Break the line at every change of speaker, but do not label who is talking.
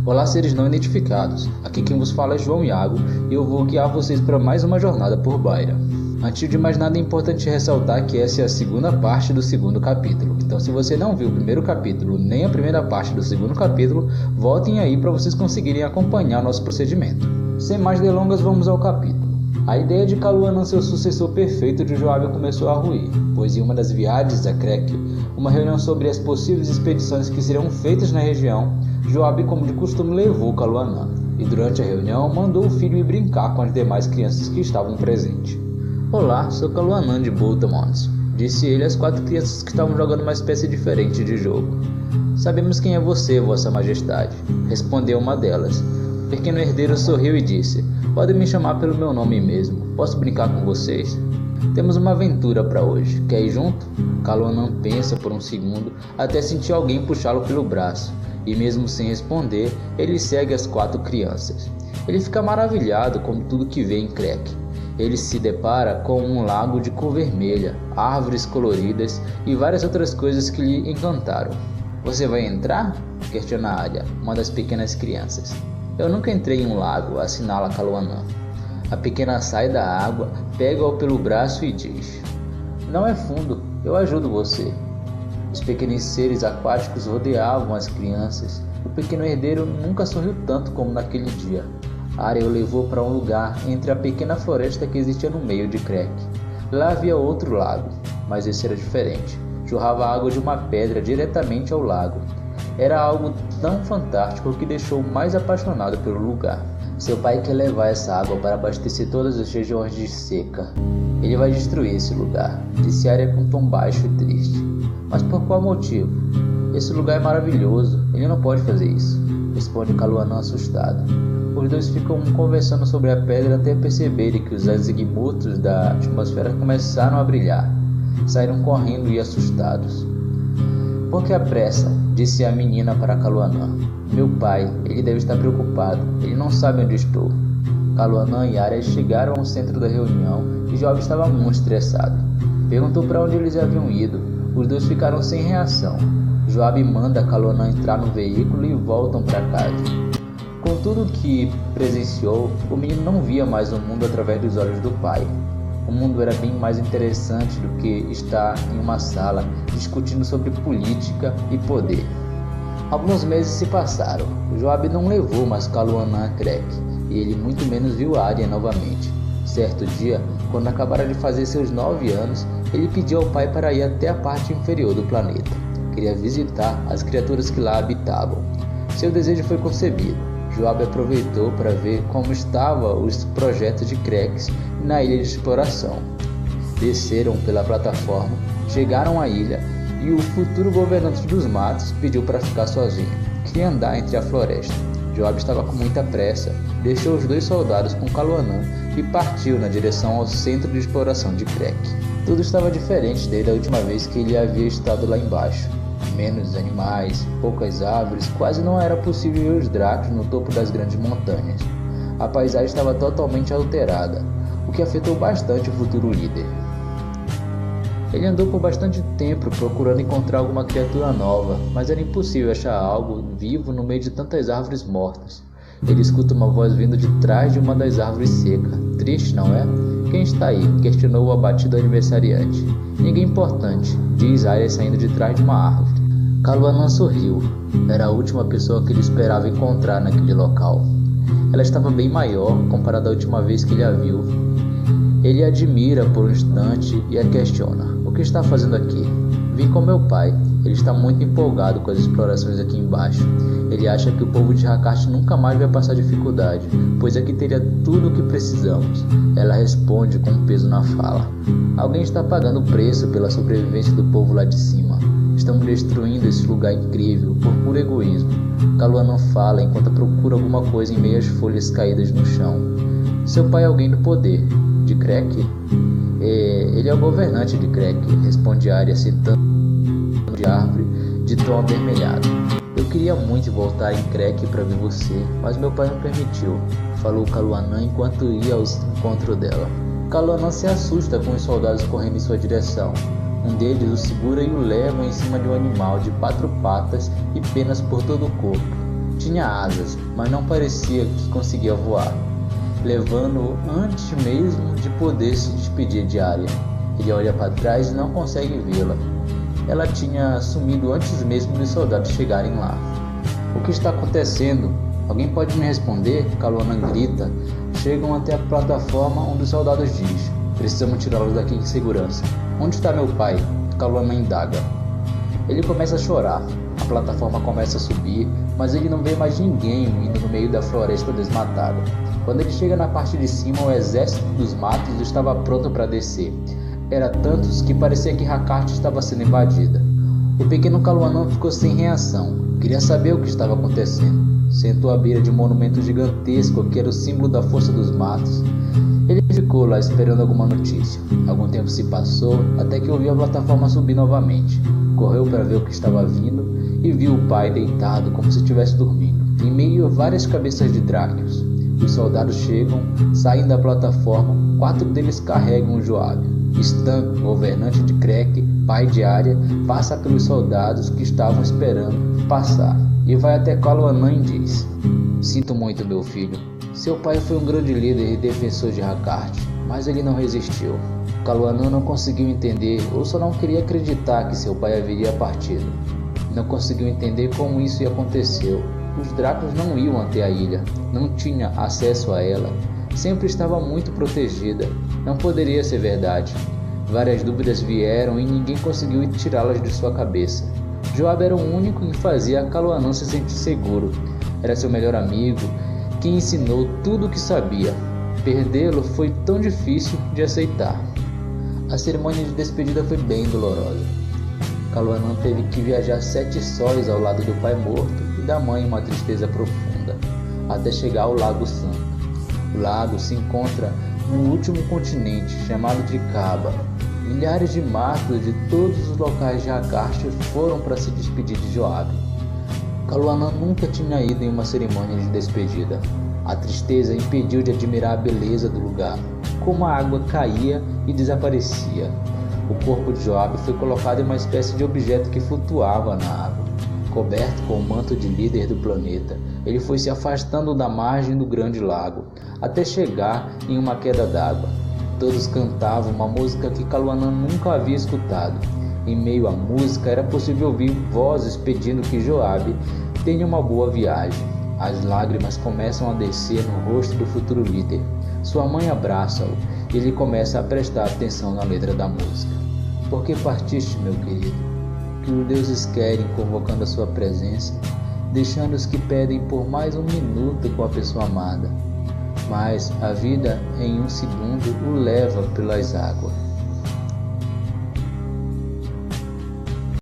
Olá, seres não identificados. Aqui quem vos fala é João Iago e eu vou guiar vocês para mais uma jornada por Baira. Antes de mais nada, é importante ressaltar que essa é a segunda parte do segundo capítulo. Então, se você não viu o primeiro capítulo nem a primeira parte do segundo capítulo, voltem aí para vocês conseguirem acompanhar o nosso procedimento. Sem mais delongas, vamos ao capítulo. A ideia de Kaluanã ser o sucessor perfeito de Joabe começou a ruir, pois em uma das viagens a Krek, uma reunião sobre as possíveis expedições que seriam feitas na região, Joabe, como de costume, levou Kaluanã, e durante a reunião mandou o filho ir brincar com as demais crianças que estavam presentes. Olá, sou Kaluanã de Boltamons, disse ele às 4 crianças que estavam jogando uma espécie diferente de jogo. Sabemos quem é você, vossa majestade, respondeu uma delas. O pequeno herdeiro sorriu e disse, podem me chamar pelo meu nome mesmo, posso brincar com vocês? Temos uma aventura para hoje, quer ir junto? Kaluanã pensa por um segundo até sentir alguém puxá-lo pelo braço, e mesmo sem responder, ele segue as 4 crianças. Ele fica maravilhado com tudo que vê em Krek. Ele se depara com um lago de cor vermelha, árvores coloridas e várias outras coisas que lhe encantaram. Você vai entrar? Questiona Arya, uma das pequenas crianças. Eu nunca entrei em um lago, assinala Kaluanã. A pequena sai da água, pega-o pelo braço e diz, não é fundo, eu ajudo você. Os pequenos seres aquáticos rodeavam as crianças. O pequeno herdeiro nunca sorriu tanto como naquele dia. Arya o levou para um lugar entre a pequena floresta que existia no meio de Krek. Lá havia outro lago, mas esse era diferente. Jorrava água de uma pedra diretamente ao lago. Era algo tão fantástico que deixou mais apaixonado pelo lugar. Seu pai quer levar essa água para abastecer todas as regiões de seca. Ele vai destruir esse lugar, disse Arya com um tom baixo e triste. Mas por qual motivo? Esse lugar é maravilhoso, ele não pode fazer isso, responde Kaluanã assustado. Os dois ficam conversando sobre a pedra até perceberem que os azimuthos da atmosfera começaram a brilhar. Saíram correndo e assustados. Por que a pressa? Disse a menina para Kaluanã. Meu pai, ele deve estar preocupado, ele não sabe onde estou. Kaluanã e Arya chegaram ao centro da reunião e Joabe estava muito estressado. Perguntou para onde eles haviam ido. Os dois ficaram sem reação. Joabe manda Kaluanã entrar no veículo e voltam para casa. Com tudo que presenciou, o menino não via mais o mundo através dos olhos do pai. O mundo era bem mais interessante do que estar em uma sala discutindo sobre política e poder. Alguns meses se passaram. Joabe não levou mais Kaluanã a Krek, e ele muito menos viu Arya novamente. Certo dia, quando acabara de fazer seus 9 anos, ele pediu ao pai para ir até a parte inferior do planeta. Queria visitar as criaturas que lá habitavam. Seu desejo foi concebido. Joabe aproveitou para ver como estavam os projetos de Krek na ilha de exploração. Desceram pela plataforma, chegaram à ilha e o futuro governante dos matos pediu para ficar sozinho. Queria andar entre a floresta. Joabe estava com muita pressa, deixou os 2 soldados com Kaluanã e partiu na direção ao centro de exploração de Krek. Tudo estava diferente desde a última vez que ele havia estado lá embaixo. Menos animais, poucas árvores, quase não era possível ver os Drakos no topo das grandes montanhas. A paisagem estava totalmente alterada, o que afetou bastante o futuro líder. Ele andou por bastante tempo procurando encontrar alguma criatura nova, mas era impossível achar algo vivo no meio de tantas árvores mortas. Ele escuta uma voz vindo de trás de uma das árvores secas. Triste, não é? Quem está aí? Questionou o abatido aniversariante. Ninguém importante, diz Arya saindo de trás de uma árvore. Kaluanã sorriu. Era a última pessoa que ele esperava encontrar naquele local. Ela estava bem maior comparada à última vez que ele a viu. Ele a admira por um instante e a questiona. O que está fazendo aqui? Vim com meu pai. Ele está muito empolgado com as explorações aqui embaixo. Ele acha que o povo de Hakast nunca mais vai passar dificuldade, pois aqui teria tudo o que precisamos. Ela responde com um peso na fala. Alguém está pagando o preço pela sobrevivência do povo lá de cima. Estamos destruindo esse lugar incrível por puro egoísmo. Kaluanã fala enquanto procura alguma coisa em meio às folhas caídas no chão. Seu pai é alguém do poder. De Krek? Ele é o governante de Krek, responde Arya citando de árvore de tom avermelhado. Eu queria muito voltar em Krek para ver você, mas meu pai não permitiu, falou Kaluanã enquanto ia ao encontro dela. Kaluanã se assusta com os soldados correndo em sua direção. Um deles o segura e o leva em cima de um animal de 4 patas e penas por todo o corpo. Tinha asas, mas não parecia que conseguia voar, levando-o antes mesmo de poder se despedir de Arya. Ele olha para trás e não consegue vê-la. Ela tinha sumido antes mesmo dos soldados chegarem lá. O que está acontecendo? Alguém pode me responder? Kaluanã grita. Chegam até a plataforma onde os soldados diz: precisamos tirá-los daqui em segurança. Onde está meu pai? Kaluanã indaga. Ele começa a chorar. A plataforma começa a subir, mas ele não vê mais ninguém indo no meio da floresta desmatada. Quando ele chega na parte de cima, o exército dos matos estava pronto para descer. Era tantos que parecia que Hakart estava sendo invadida. O pequeno Kaluanã ficou sem reação. Queria saber o que estava acontecendo. Sentou à beira de um monumento gigantesco que era o símbolo da força dos matos. Ele ficou lá esperando alguma notícia. Algum tempo se passou até que ouviu a plataforma subir novamente. Correu para ver o que estava vindo e viu o pai deitado como se estivesse dormindo, em meio a várias cabeças de Dráquios. Os soldados chegam, saem da plataforma, 4 deles carregam Joabe. Stan, governante de Krek, pai de Arya, passa pelos soldados que estavam esperando passar e vai até Kaluanã e diz: sinto muito, meu filho. Seu pai foi um grande líder e defensor de Hakart, mas ele não resistiu. Kaluanã não conseguiu entender ou só não queria acreditar que seu pai haveria partido. Não conseguiu entender como isso aconteceu. Os Dráculos não iam até a ilha, não tinha acesso a ela. Sempre estava muito protegida. Não poderia ser verdade. Várias dúvidas vieram e ninguém conseguiu tirá-las de sua cabeça. Joabe era o único que fazia Kaluanã se sentir seguro. Era seu melhor amigo, que ensinou tudo o que sabia. Perdê-lo foi tão difícil de aceitar. A cerimônia de despedida foi bem dolorosa. Kaluanã teve que viajar 7 sóis ao lado do pai morto e da mãe em uma tristeza profunda, até chegar ao Lago Santo. O lago se encontra no último continente, chamado de Kaba. Milhares de matos de todos os locais de Hakart foram para se despedir de Joabe. Kaluanã nunca tinha ido em uma cerimônia de despedida. A tristeza impediu de admirar a beleza do lugar, como a água caía e desaparecia. O corpo de Joabe foi colocado em uma espécie de objeto que flutuava na água. Coberto com o manto de líder do planeta, ele foi se afastando da margem do grande lago, até chegar em uma queda d'água. Todos cantavam uma música que Kaluanã nunca havia escutado. Em meio à música era possível ouvir vozes pedindo que Joabe tenha uma boa viagem. As lágrimas começam a descer no rosto do futuro líder. Sua mãe abraça-o e ele começa a prestar atenção na letra da música. Por que partiste, meu querido? Que os deuses querem convocando a sua presença, deixando os que pedem por mais um minuto com a pessoa amada. Mas a vida em um segundo o leva pelas águas.